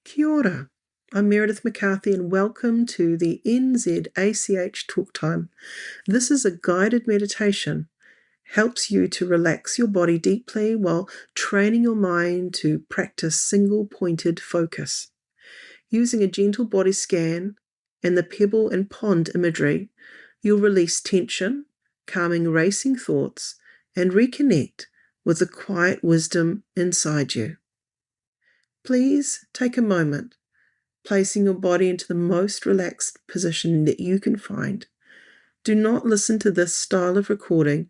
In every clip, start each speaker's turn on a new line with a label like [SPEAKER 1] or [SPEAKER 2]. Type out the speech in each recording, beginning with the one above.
[SPEAKER 1] Kia ora. I'm Meredith McCarthy and welcome to the NZACH Talk Time. This is a guided meditation. Helps you to relax your body deeply while training your mind to practice single-pointed focus. Using a gentle body scan and the pebble-and-pond imagery, you'll release tension, calming racing thoughts, and reconnect with the quiet wisdom inside you. Please take a moment, placing your body into the most relaxed position that you can find. Do not listen to this style of recording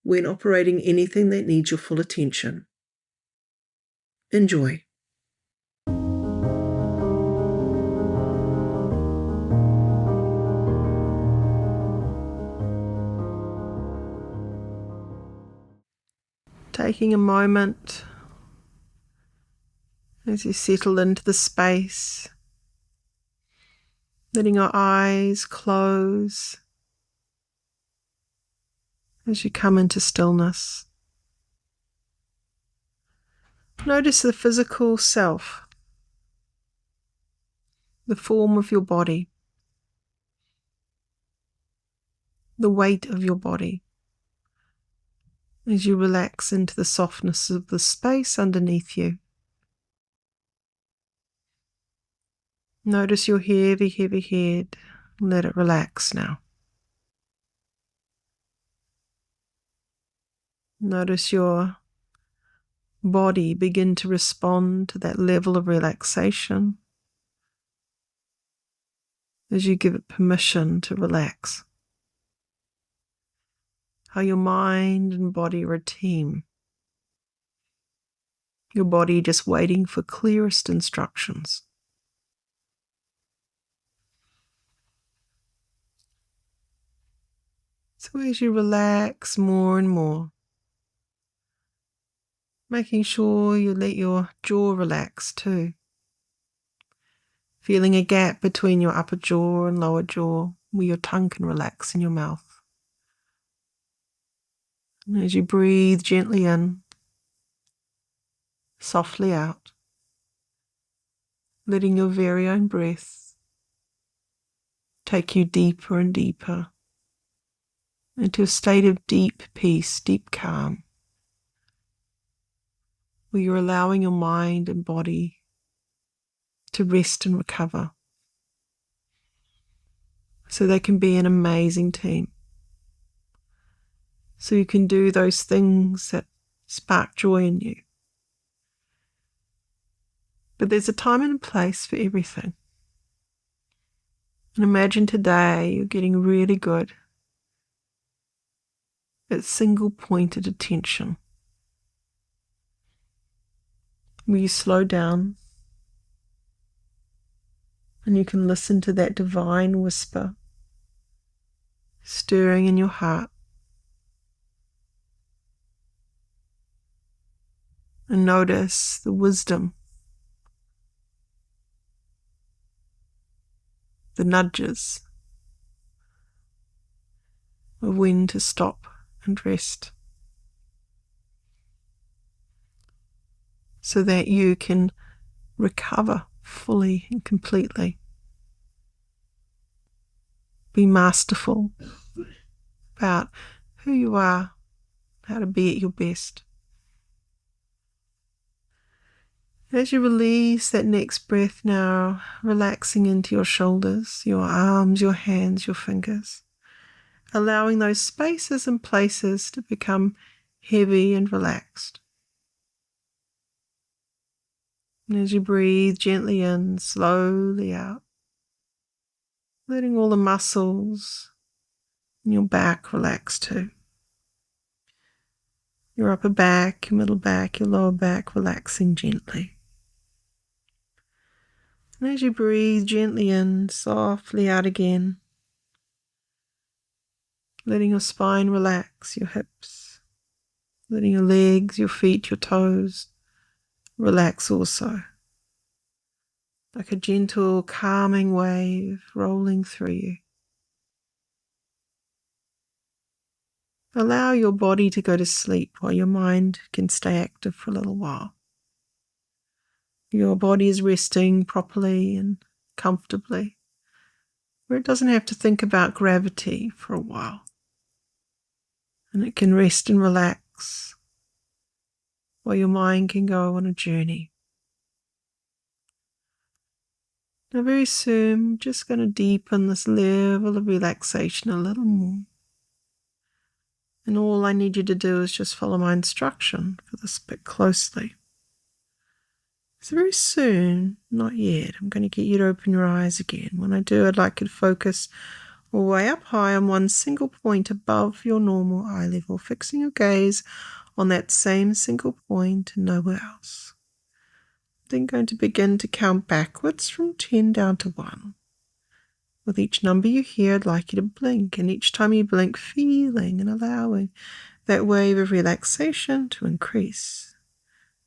[SPEAKER 1] when operating anything that needs your full attention. Enjoy. Taking a moment as you settle into the space, letting your eyes close as you come into stillness. Notice the physical self, the form of your body, the weight of your body, as you relax into the softness of the space underneath you. Notice your heavy, heavy head. Let it relax now. Notice your body begin to respond to that level of relaxation as you give it permission to relax. How your mind and body are a team. Your body just waiting for clearest instructions. So as you relax more and more, making sure you let your jaw relax too. Feeling a gap between your upper jaw and lower jaw where your tongue can relax in your mouth. And as you breathe gently in, softly out, letting your very own breath take you deeper and deeper into a state of deep peace, deep calm, where you're allowing your mind and body to rest and recover so they can be an amazing team. So you can do those things that spark joy in you. But there's a time and a place for everything. And imagine today you're getting really good at single-pointed attention, where you slow down and you can listen to that divine whisper stirring in your heart. And notice the wisdom, the nudges of when to stop and rest, so that you can recover fully and completely. Be masterful about who you are, how to be at your best. As you release that next breath now, relaxing into your shoulders, your arms, your hands, your fingers, allowing those spaces and places to become heavy and relaxed. And as you breathe gently in, slowly out, letting all the muscles in your back relax too. Your upper back, your middle back, your lower back relaxing gently. And as you breathe gently in, softly out again, letting your spine relax, your hips, letting your legs, your feet, your toes relax also. Like a gentle, calming wave rolling through you. Allow your body to go to sleep while your mind can stay active for a little while. your body is resting properly and comfortably, where it doesn't have to think about gravity for a while, and it can rest and relax while your mind can go on a journey. Now very soon, I'm just going to deepen this level of relaxation a little more. And all I need you to do is just follow my instruction for this bit closely. So very soon, not yet, I'm going to get you to open your eyes again. When I do, I'd like you to focus all the way up high on one single point above your normal eye level, fixing your gaze on that same single point and nowhere else. Then going to begin to count backwards from 10 down to 1. With each number you hear, I'd like you to blink, and each time you blink, feeling and allowing that wave of relaxation to increase.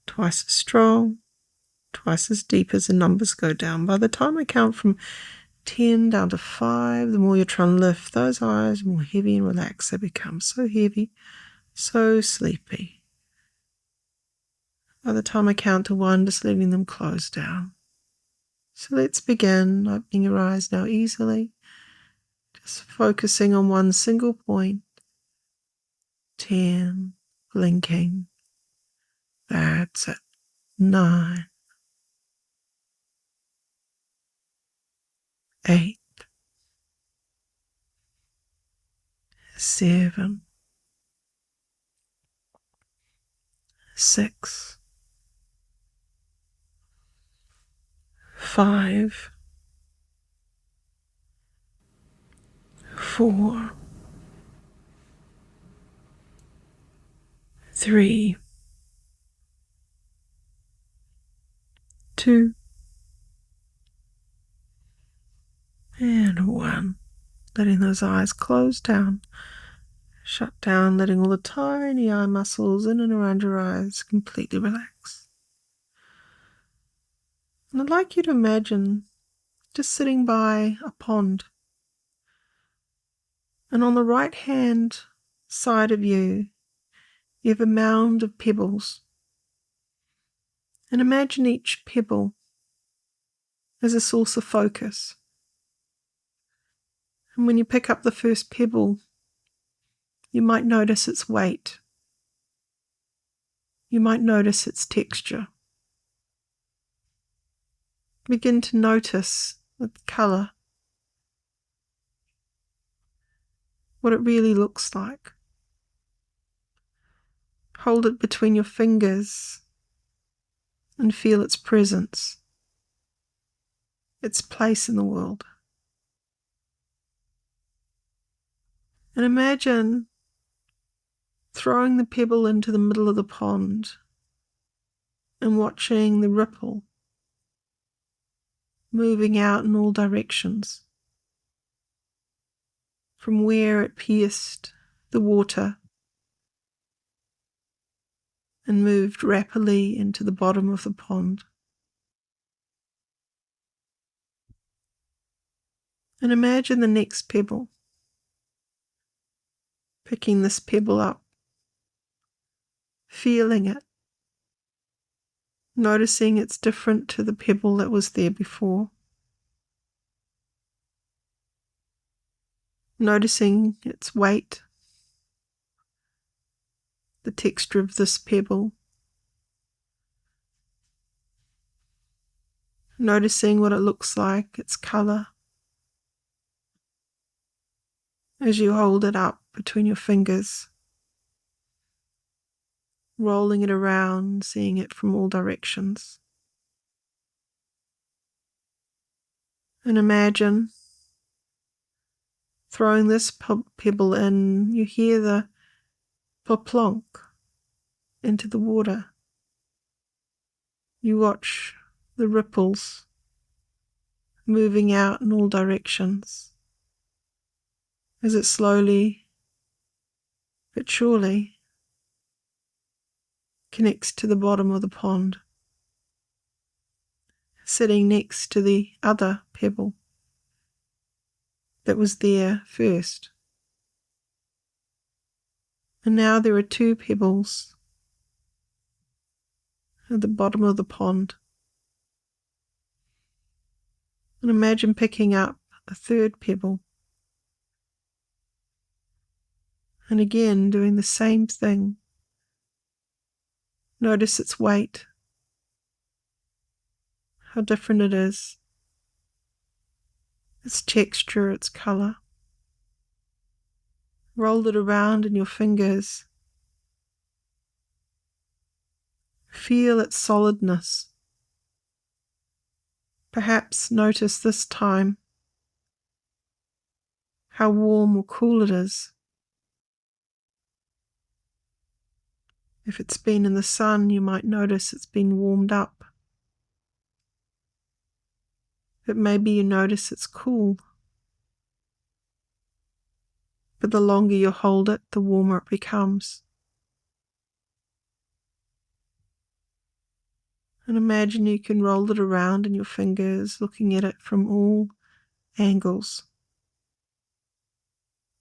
[SPEAKER 1] Twice as strong, twice as deep as the numbers go down. By the time I count from 10 down to 5, the more you're trying to lift those eyes, the more heavy and relaxed they become. So heavy, so sleepy. By the time I count to 1, just letting them close down. So let's begin opening your eyes now easily, just focusing on one single point. 10, blinking. That's it. 9, 8, 7, 6, 5, 4, 3, 2, and 1. Letting those eyes close down, shut down, letting all the tiny eye muscles in and around your eyes completely relax. And I'd like you to imagine just sitting by a pond. And on the right hand side of you, you have a mound of pebbles. And imagine each pebble as a source of focus. And when you pick up the first pebble, you might notice its weight. You might notice its texture. Begin to notice the colour, what it really looks like. Hold it between your fingers and feel its presence, its place in the world. And imagine throwing the pebble into the middle of the pond and watching the ripple moving out in all directions from where it pierced the water and moved rapidly into the bottom of the pond. And imagine the next pebble, picking this pebble up, feeling it, noticing it's different to the pebble that was there before, noticing its weight, the texture of this pebble, noticing what it looks like, its colour, as you hold it up between your fingers, rolling it around, seeing it from all directions. And imagine throwing this pebble in, you hear the plonk into the water. You watch the ripples moving out in all directions as it slowly but surely connects to the bottom of the pond, sitting next to the other pebble that was there first. And now there are 2 pebbles at the bottom of the pond, And imagine picking up a third pebble. And again, doing the same thing. Notice its weight, how different it is, its texture, its colour. Roll it around in your fingers. Feel its solidness. Perhaps notice this time how warm or cool it is. If it's been in the sun, you might notice it's been warmed up. But maybe you notice it's cool. But the longer you hold it, the warmer it becomes. And imagine you can roll it around in your fingers, looking at it from all angles,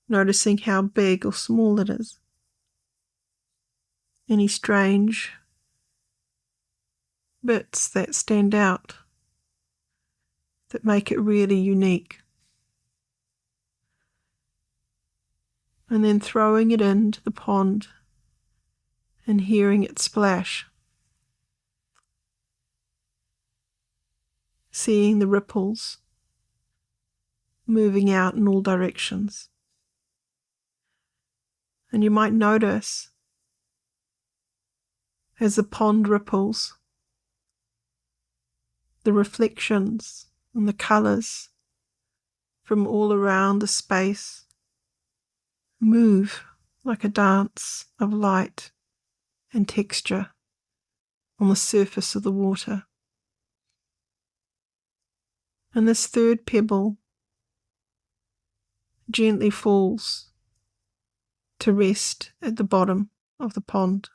[SPEAKER 1] noticing how big or small it is. Any strange bits that stand out, that make it really unique. And then throwing it into the pond and hearing it splash. Seeing the ripples moving out in all directions. And you might notice as the pond ripples, the reflections and the colours from all around the space move like a dance of light and texture on the surface of the water. And this third pebble gently falls to rest at the bottom of the pond.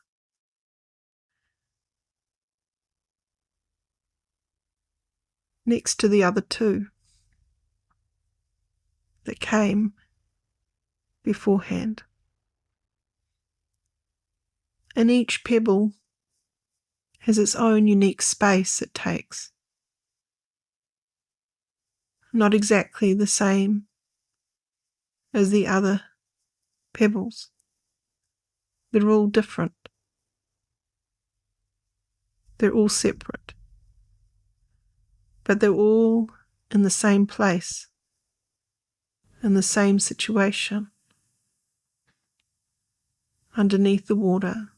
[SPEAKER 1] Next to the other two that came beforehand. And each pebble has its own unique space it takes. Not exactly the same as the other pebbles. They're all different. They're all separate. But they're all in the same place, in the same situation, underneath the water,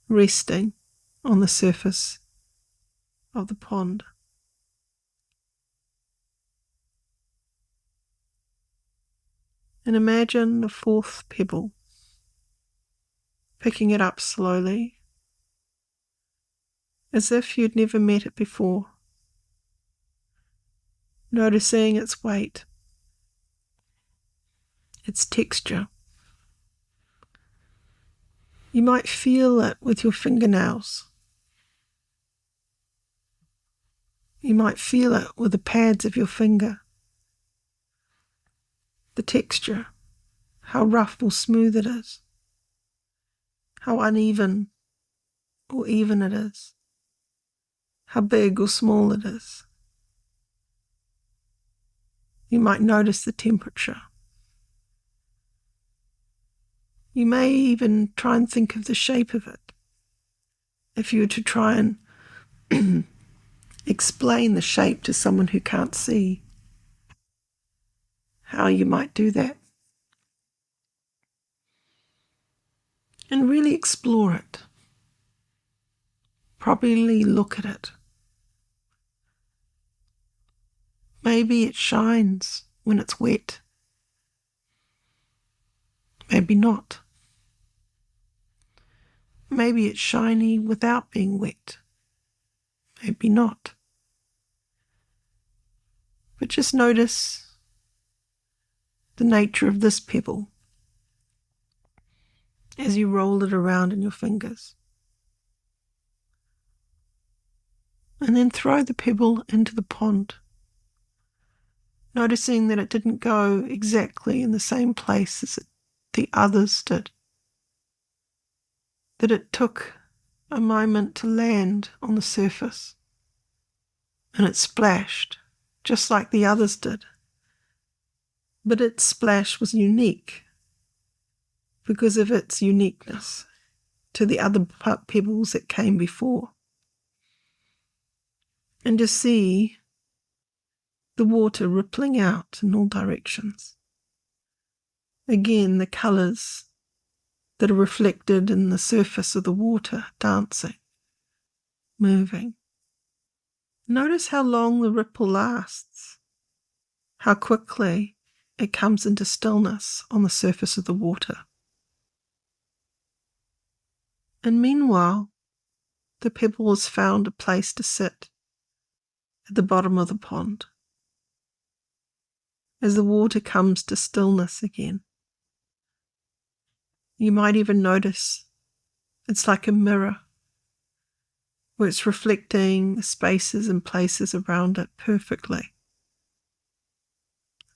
[SPEAKER 1] resting on the surface of the pond. And imagine the fourth pebble, picking it up slowly, as if you'd never met it before, noticing its weight, its texture. You might feel it with your fingernails. You might feel it with the pads of your finger. The texture, how rough or smooth it is, how uneven or even it is, how big or small it is. You might notice the temperature. You may even try and think of the shape of it. If you were to try and explain the shape to someone who can't see, how you might do that. And really explore it. Properly look at it. Maybe it shines when it's wet. Maybe not. Maybe it's shiny without being wet. Maybe not. But just notice the nature of this pebble as you roll it around in your fingers. And then throw the pebble into the pond, noticing that it didn't go exactly in the same place as the others did. That it took a moment to land on the surface, and it splashed just like the others did. But its splash was unique because of its uniqueness to the other pebbles that came before. And to see the water rippling out in all directions. Again, the colours that are reflected in the surface of the water dancing, moving. Notice how long the ripple lasts, how quickly it comes into stillness on the surface of the water. And meanwhile, the pebble has found a place to sit at the bottom of the pond as the water comes to stillness again. You might even notice it's like a mirror where it's reflecting the spaces and places around it perfectly,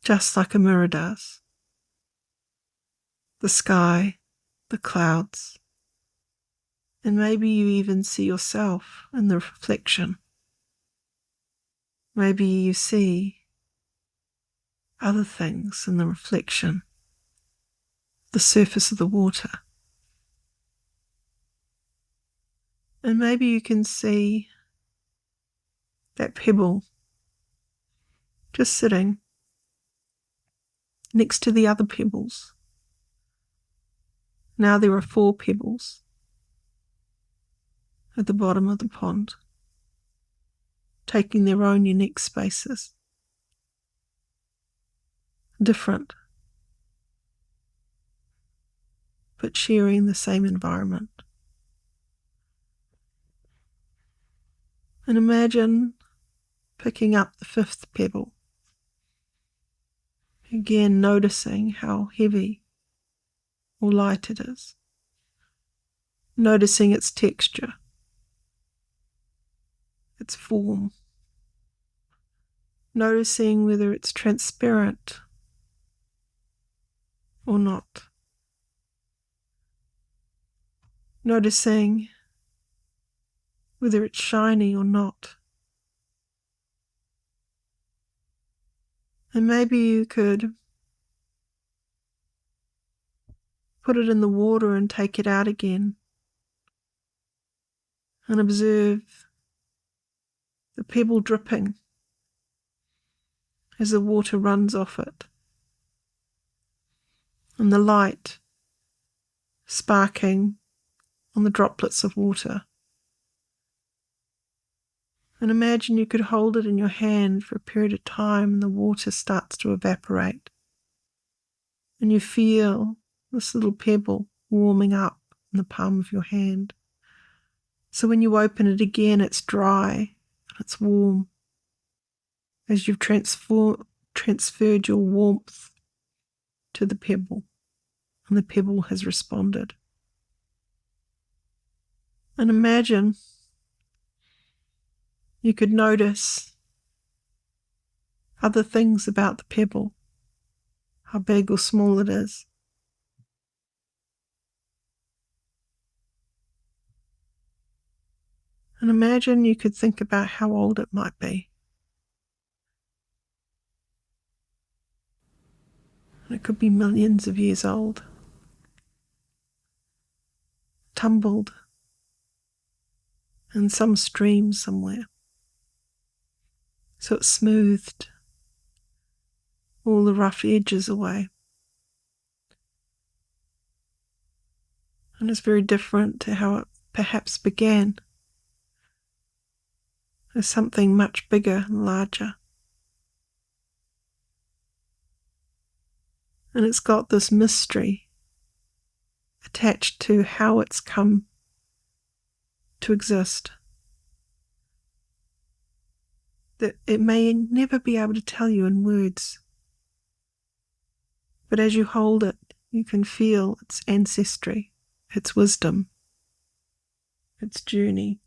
[SPEAKER 1] just like a mirror does. The sky, the clouds, and maybe you even see yourself in the reflection. Maybe you see other things in the reflection, the surface of the water. And maybe you can see that pebble just sitting next to the other pebbles. Now there are 4 pebbles at the bottom of the pond, taking their own unique spaces. Different, but sharing the same environment. And imagine picking up the 5th pebble. Again, noticing how heavy or light it is. Noticing its texture, its form. Noticing whether it's transparent or not. Noticing whether it's shiny or not. And maybe you could put it in the water and take it out again and observe the pebble dripping as the water runs off it, and the light sparking on the droplets of water. And imagine you could hold it in your hand for a period of time and the water starts to evaporate. And you feel this little pebble warming up in the palm of your hand. So when you open it again, it's dry and it's warm, as you've transferred your warmth to the pebble, and the pebble has responded. And imagine you could notice other things about the pebble, how big or small it is. And imagine you could think about how old it might be. And it could be millions of years old. Tumbled in some stream somewhere. So it smoothed all the rough edges away. And it's very different to how it perhaps began, as something much bigger and larger. And it's got this mystery attached to how it's come to exist, that it may never be able to tell you in words. But as you hold it, you can feel its ancestry, its wisdom, its journey.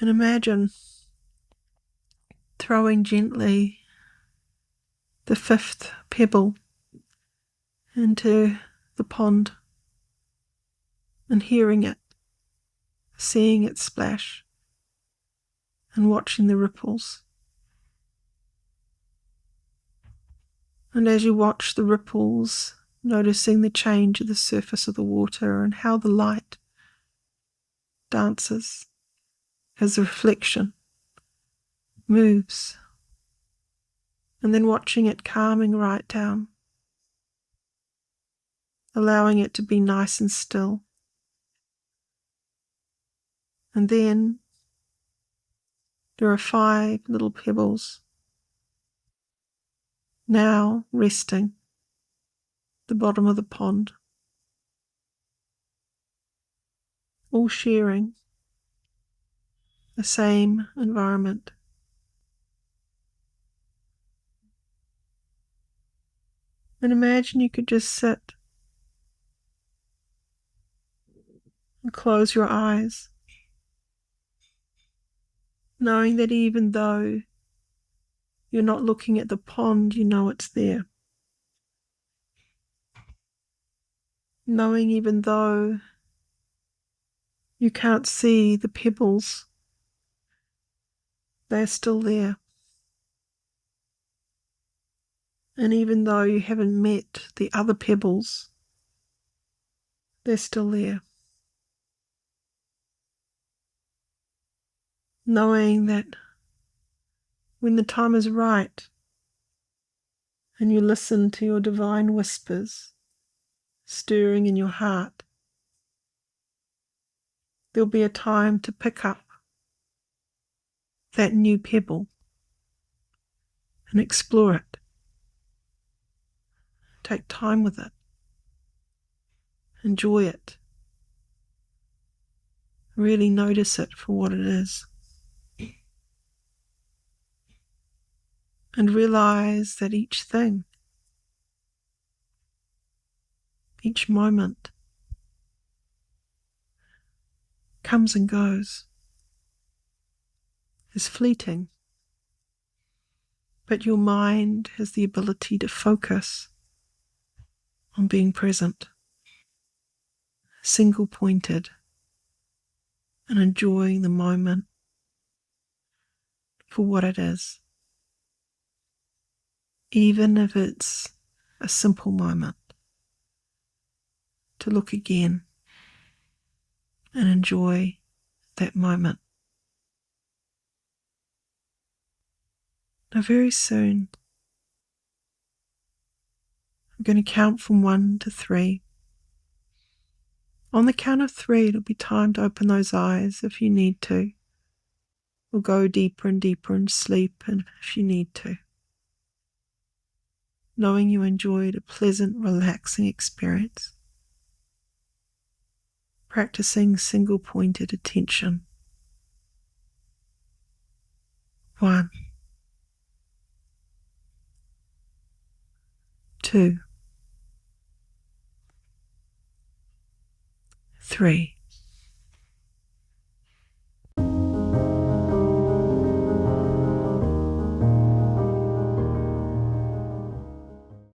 [SPEAKER 1] And imagine throwing gently the 5th pebble into the pond and hearing it, seeing it splash, and watching the ripples. And as you watch the ripples, noticing the change of the surface of the water and how the light dances as the reflection moves, and then watching it calming right down, allowing it to be nice and still. And then there are 5 little pebbles now resting the bottom of the pond, all sharing the same environment. And imagine you could just sit and close your eyes, knowing that even though you're not looking at the pond, you know it's there. Knowing even though you can't see the pebbles, they're still there. And even though you haven't met the other pebbles, they're still there. Knowing that when the time is right and you listen to your divine whispers stirring in your heart, there'll be a time to pick up that new pebble and explore it. Take time with it. Enjoy it. Really notice it for what it is. And realize that each thing, each moment, comes and goes, is fleeting. But your mind has the ability to focus on being present, single-pointed, and enjoying the moment for what it is. Even if it's a simple moment, to look again and enjoy that moment. Now very soon, I'm going to count from 1 to 3. On the count of 3, it'll be time to open those eyes if you need to, or go deeper and deeper in sleep if you need to, knowing you enjoyed a pleasant, relaxing experience, practicing single-pointed attention. 1, 2, 3.